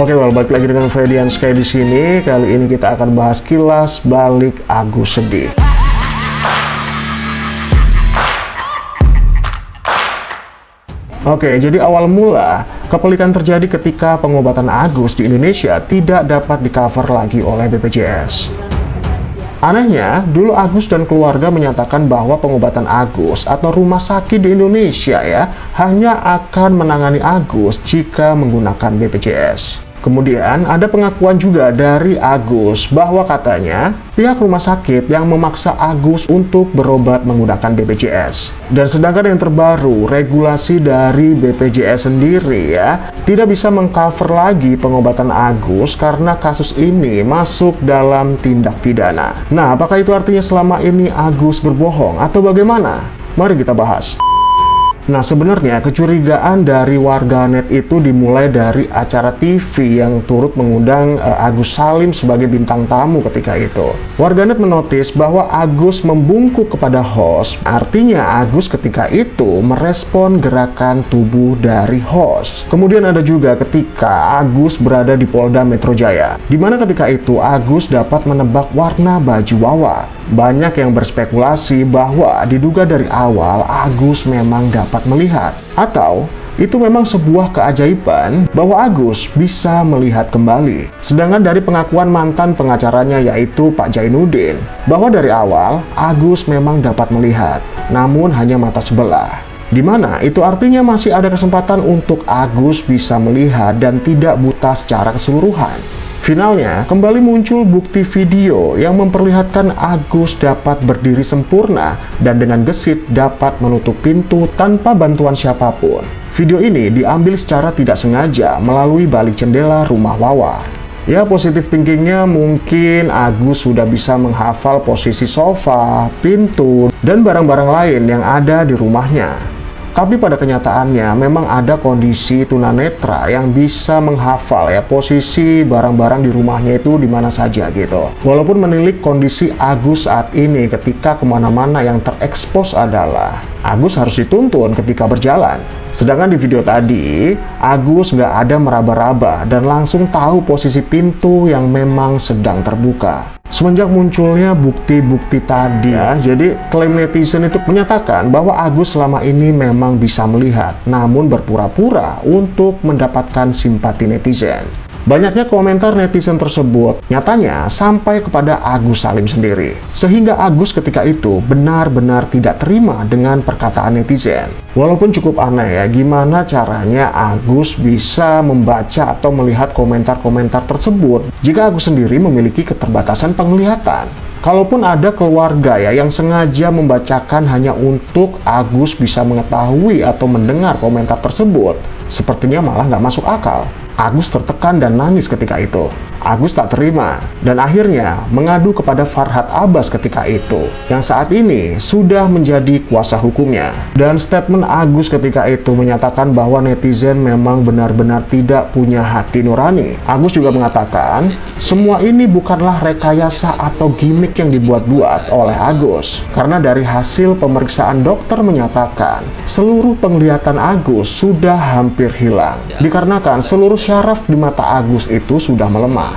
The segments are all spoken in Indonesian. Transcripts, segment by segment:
Oke, balik lagi dengan Ferdian Sky di sini. Kali ini kita akan bahas kilas balik Agus sedih. Oke, jadi awal mula kepelikan terjadi ketika pengobatan Agus di Indonesia tidak dapat di-cover lagi oleh BPJS. Anehnya, dulu Agus dan keluarga menyatakan bahwa pengobatan Agus atau rumah sakit di Indonesia hanya akan menangani Agus jika menggunakan BPJS. Kemudian ada pengakuan juga dari Agus bahwa katanya pihak rumah sakit yang memaksa Agus untuk berobat menggunakan BPJS. Dan sedangkan yang terbaru, regulasi dari BPJS sendiri tidak bisa mengcover lagi pengobatan Agus karena kasus ini masuk dalam tindak pidana. Nah, apakah itu artinya selama ini Agus berbohong atau bagaimana? Mari kita bahas. Nah, sebenarnya kecurigaan dari warganet itu dimulai dari acara TV yang turut mengundang Agus Salim sebagai bintang tamu ketika itu. Warganet menotis bahwa Agus membungkuk kepada host, artinya Agus ketika itu merespon gerakan tubuh dari host. Kemudian ada juga ketika Agus berada di Polda Metro Jaya, di mana ketika itu Agus dapat menebak warna baju Wawa. Banyak yang berspekulasi bahwa diduga dari awal Agus memang dapat melihat, atau itu memang sebuah keajaiban bahwa Agus bisa melihat kembali. Sedangkan dari pengakuan mantan pengacaranya yaitu Pak Jainuddin, bahwa dari awal Agus memang dapat melihat, namun hanya mata sebelah. Di mana itu artinya masih ada kesempatan untuk Agus bisa melihat dan tidak buta secara keseluruhan. Finalnya, kembali muncul bukti video yang memperlihatkan Agus dapat berdiri sempurna dan dengan gesit dapat menutup pintu tanpa bantuan siapapun. Video ini diambil secara tidak sengaja melalui balik jendela rumah Wawa. Ya, positif thinkingnya mungkin Agus sudah bisa menghafal posisi sofa, pintu, dan barang-barang lain yang ada di rumahnya. Tapi pada kenyataannya memang ada kondisi tunanetra yang bisa menghafal posisi barang-barang di rumahnya itu di mana saja gitu. Walaupun menilik kondisi Agus saat ini ketika kemana-mana yang terekspos adalah Agus harus dituntun ketika berjalan. Sedangkan di video tadi, Agus nggak ada meraba-raba dan langsung tahu posisi pintu yang memang sedang terbuka. Semenjak munculnya bukti-bukti tadi jadi klaim netizen itu menyatakan bahwa Agus selama ini memang bisa melihat, namun berpura-pura untuk mendapatkan simpati netizen. Banyaknya komentar netizen tersebut nyatanya sampai kepada Agus Salim sendiri. Sehingga Agus ketika itu benar-benar tidak terima dengan perkataan netizen. Walaupun cukup aneh gimana caranya Agus bisa membaca atau melihat komentar-komentar tersebut jika Agus sendiri memiliki keterbatasan penglihatan. Kalaupun ada keluarga yang sengaja membacakan hanya untuk Agus bisa mengetahui atau mendengar komentar tersebut, sepertinya malah nggak masuk akal. Agus tertekan dan nangis ketika itu. Agus tak terima dan akhirnya mengadu kepada Farhad Abbas ketika itu, yang saat ini sudah menjadi kuasa hukumnya. Dan statement Agus ketika itu menyatakan bahwa netizen memang benar-benar tidak punya hati nurani. Agus juga mengatakan semua ini bukanlah rekayasa atau gimmick yang dibuat-buat oleh Agus, karena dari hasil pemeriksaan dokter menyatakan seluruh penglihatan Agus sudah hampir hilang, dikarenakan seluruh syaraf di mata Agus itu sudah melemah.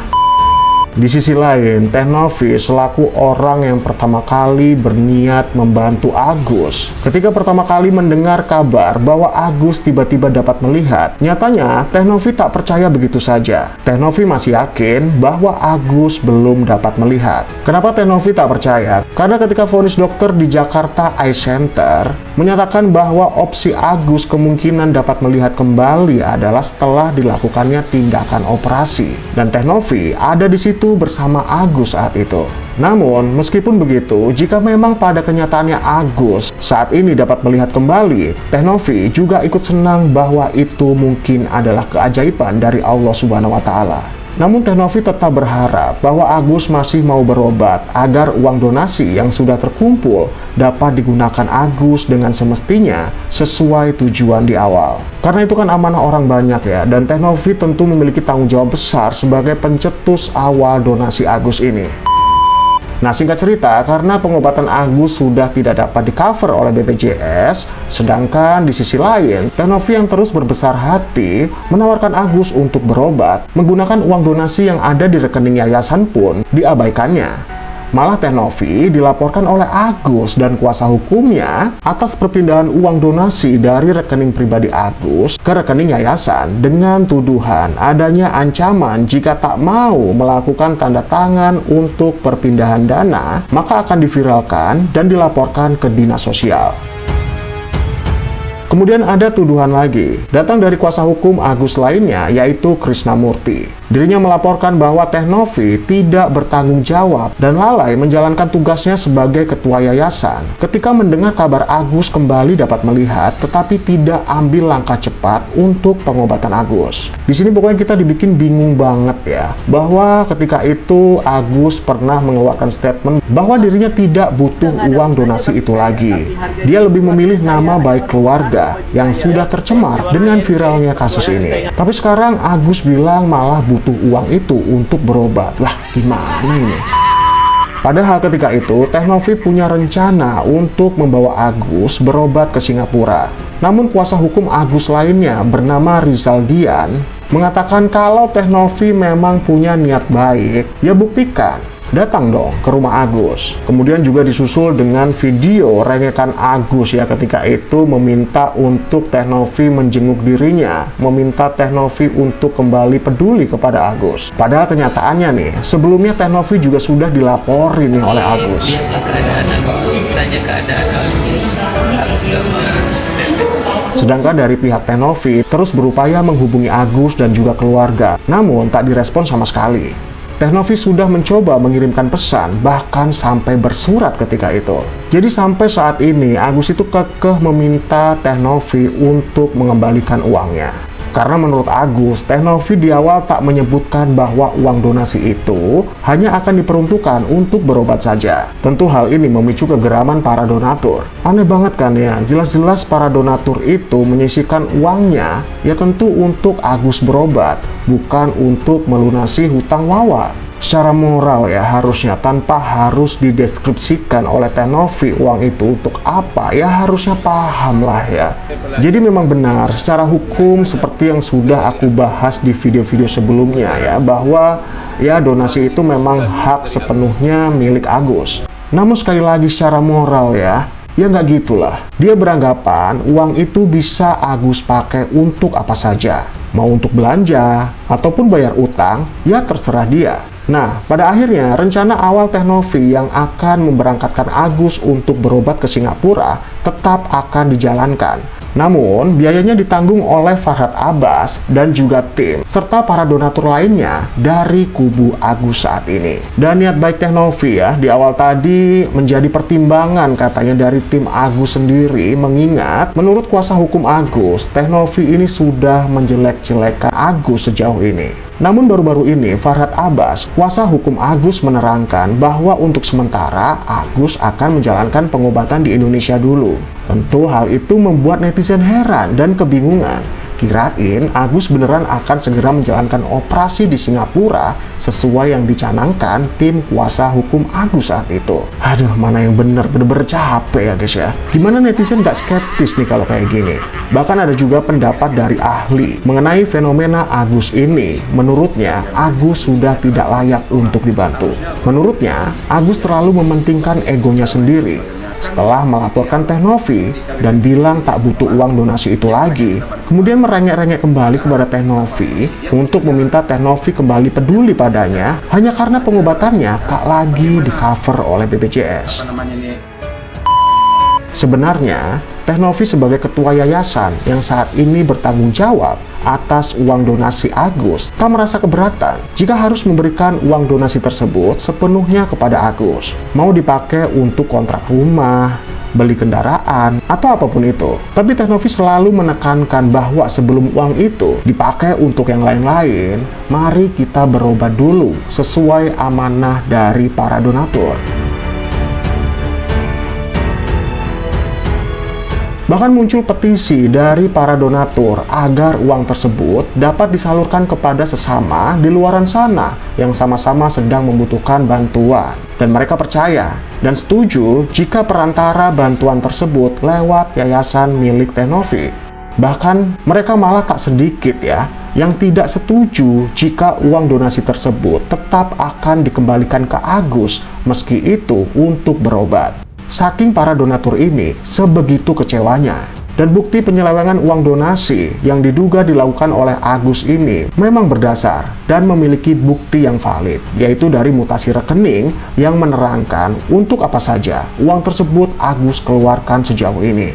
Di sisi lain, Teh Novi selaku orang yang pertama kali berniat membantu Agus. Ketika pertama kali mendengar kabar bahwa Agus tiba-tiba dapat melihat, nyatanya Teh Novi tak percaya begitu saja. Teh Novi masih yakin bahwa Agus belum dapat melihat. Kenapa Teh Novi tak percaya? Karena ketika vonis dokter di Jakarta Eye Center menyatakan bahwa opsi Agus kemungkinan dapat melihat kembali adalah setelah dilakukannya tindakan operasi. Dan Teh Novi ada di situ bersama Agus saat itu. Namun, meskipun begitu, jika memang pada kenyataannya Agus saat ini dapat melihat kembali, Teh Novi juga ikut senang bahwa itu mungkin adalah keajaiban dari Allah Subhanahu wa Ta'ala. Namun Teh Novi tetap berharap bahwa Agus masih mau berobat agar uang donasi yang sudah terkumpul dapat digunakan Agus dengan semestinya sesuai tujuan di awal. Karena itu kan amanah orang banyak dan Teh Novi tentu memiliki tanggung jawab besar sebagai pencetus awal donasi Agus ini. Nah, singkat cerita, karena pengobatan Agus sudah tidak dapat di-cover oleh BPJS, sedangkan di sisi lain, Teh Novi yang terus berbesar hati menawarkan Agus untuk berobat menggunakan uang donasi yang ada di rekening yayasan pun diabaikannya. Malah Teh Novi dilaporkan oleh Agus dan kuasa hukumnya atas perpindahan uang donasi dari rekening pribadi Agus ke rekening yayasan dengan tuduhan adanya ancaman jika tak mau melakukan tanda tangan untuk perpindahan dana, maka akan diviralkan dan dilaporkan ke dinas sosial. Kemudian ada tuduhan lagi, datang dari kuasa hukum Agus lainnya, yaitu Krisnamurti. Dirinya melaporkan bahwa Teh Novi tidak bertanggung jawab dan lalai menjalankan tugasnya sebagai ketua yayasan ketika mendengar kabar Agus kembali dapat melihat tetapi tidak ambil langkah cepat untuk pengobatan Agus. Di sini pokoknya kita dibikin bingung banget ya, bahwa ketika itu Agus pernah mengeluarkan statement bahwa dirinya tidak butuh uang donasi itu lagi. Dia lebih memilih nama baik keluarga yang sudah tercemar dengan viralnya kasus ini. Tapi sekarang Agus bilang malah butuh uang itu untuk berobat. Lah, gimana ini? Padahal ketika itu, Teh Novi punya rencana untuk membawa Agus berobat ke Singapura. Namun kuasa hukum Agus lainnya bernama Rizal Dian mengatakan kalau Teh Novi memang punya niat baik, ya buktikan. Datang dong ke rumah Agus. Kemudian juga disusul dengan video rengekan Agus ya ketika itu meminta untuk Teh Novi menjenguk dirinya, meminta Teh Novi untuk kembali peduli kepada Agus. Padahal kenyataannya nih, sebelumnya Teh Novi juga sudah dilaporin nih oleh Agus. Sedangkan dari pihak Teh Novi terus berupaya menghubungi Agus dan juga keluarga, namun tak direspon sama sekali. Teh Novi sudah mencoba mengirimkan pesan, bahkan sampai bersurat ketika itu. Jadi sampai saat ini, Agus itu kekeh meminta Teh Novi untuk mengembalikan uangnya. Karena menurut Agus, Teh Novi di awal tak menyebutkan bahwa uang donasi itu hanya akan diperuntukkan untuk berobat saja. Tentu hal ini memicu kegeraman para donatur. Aneh banget kan ya, jelas-jelas para donatur itu menyisihkan uangnya ya tentu untuk Agus berobat, bukan untuk melunasi hutang Wawa. Secara moral ya harusnya tanpa harus dideskripsikan oleh Teh Novi uang itu untuk apa, ya harusnya paham lah ya. Jadi memang benar secara hukum seperti yang sudah aku bahas di video-video sebelumnya ya, bahwa ya donasi itu memang hak sepenuhnya milik Agus. Namun sekali lagi secara moral ya nggak gitulah. Dia beranggapan uang itu bisa Agus pakai untuk apa saja. Mau untuk belanja ataupun bayar utang, ya terserah dia. Nah, pada akhirnya rencana awal Teh Novi yang akan memberangkatkan Agus untuk berobat ke Singapura tetap akan dijalankan. Namun, biayanya ditanggung oleh Farhad Abbas dan juga tim, serta para donatur lainnya dari kubu Agus saat ini. Dan niat baik Teh Novi ya, di awal tadi menjadi pertimbangan katanya dari tim Agus sendiri, mengingat menurut kuasa hukum Agus, Teh Novi ini sudah menjelek-jelekan Agus sejauh ini. Namun baru-baru ini Farhad Abbas, kuasa hukum Agus menerangkan bahwa untuk sementara Agus akan menjalankan pengobatan di Indonesia dulu. Tentu hal itu membuat netizen heran dan kebingungan. Kirain Agus beneran akan segera menjalankan operasi di Singapura sesuai yang dicanangkan tim kuasa hukum Agus saat itu. Aduh, mana yang bener-bener capek ya guys ya. Gimana netizen gak skeptis nih kalau kayak gini? Bahkan ada juga pendapat dari ahli mengenai fenomena Agus ini. Menurutnya, Agus sudah tidak layak untuk dibantu. Menurutnya, Agus terlalu mementingkan egonya sendiri. Setelah melaporkan Teh Novi dan bilang tak butuh uang donasi itu lagi, kemudian merengek-rengek kembali kepada Teh Novi untuk meminta Teh Novi kembali peduli padanya hanya karena pengobatannya tak lagi di-cover oleh BPJS. Sebenarnya, Teh Novi sebagai ketua yayasan yang saat ini bertanggung jawab atas uang donasi Agus tak merasa keberatan jika harus memberikan uang donasi tersebut sepenuhnya kepada Agus. Mau dipakai untuk kontrak rumah, beli kendaraan, atau apapun itu. Tapi Teh Novi selalu menekankan bahwa sebelum uang itu dipakai untuk yang lain-lain, mari kita berobat dulu sesuai amanah dari para donatur. Bahkan muncul petisi dari para donatur agar uang tersebut dapat disalurkan kepada sesama di luaran sana yang sama-sama sedang membutuhkan bantuan. Dan mereka percaya dan setuju jika perantara bantuan tersebut lewat yayasan milik Teh Novi. Bahkan mereka malah tak sedikit ya yang tidak setuju jika uang donasi tersebut tetap akan dikembalikan ke Agus meski itu untuk berobat. Saking para donatur ini sebegitu kecewanya. Dan bukti penyelewengan uang donasi yang diduga dilakukan oleh Agus ini memang berdasar dan memiliki bukti yang valid, yaitu dari mutasi rekening yang menerangkan untuk apa saja uang tersebut Agus keluarkan sejauh ini.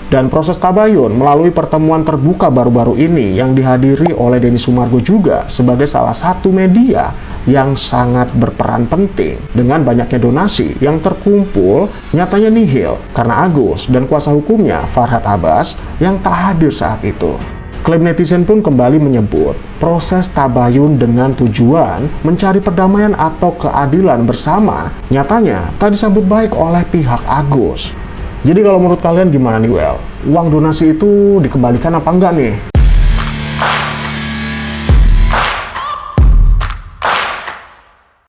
Dan proses tabayun melalui pertemuan terbuka baru-baru ini yang dihadiri oleh Denny Sumargo juga sebagai salah satu media yang sangat berperan penting. Dengan banyaknya donasi yang terkumpul nyatanya nihil karena Agus dan kuasa hukumnya Farhad Abbas yang tak hadir saat itu. Klaim netizen pun kembali menyebut proses tabayun dengan tujuan mencari perdamaian atau keadilan bersama nyatanya tak disambut baik oleh pihak Agus. Jadi kalau menurut kalian gimana nih Well? Uang donasi itu dikembalikan apa enggak nih?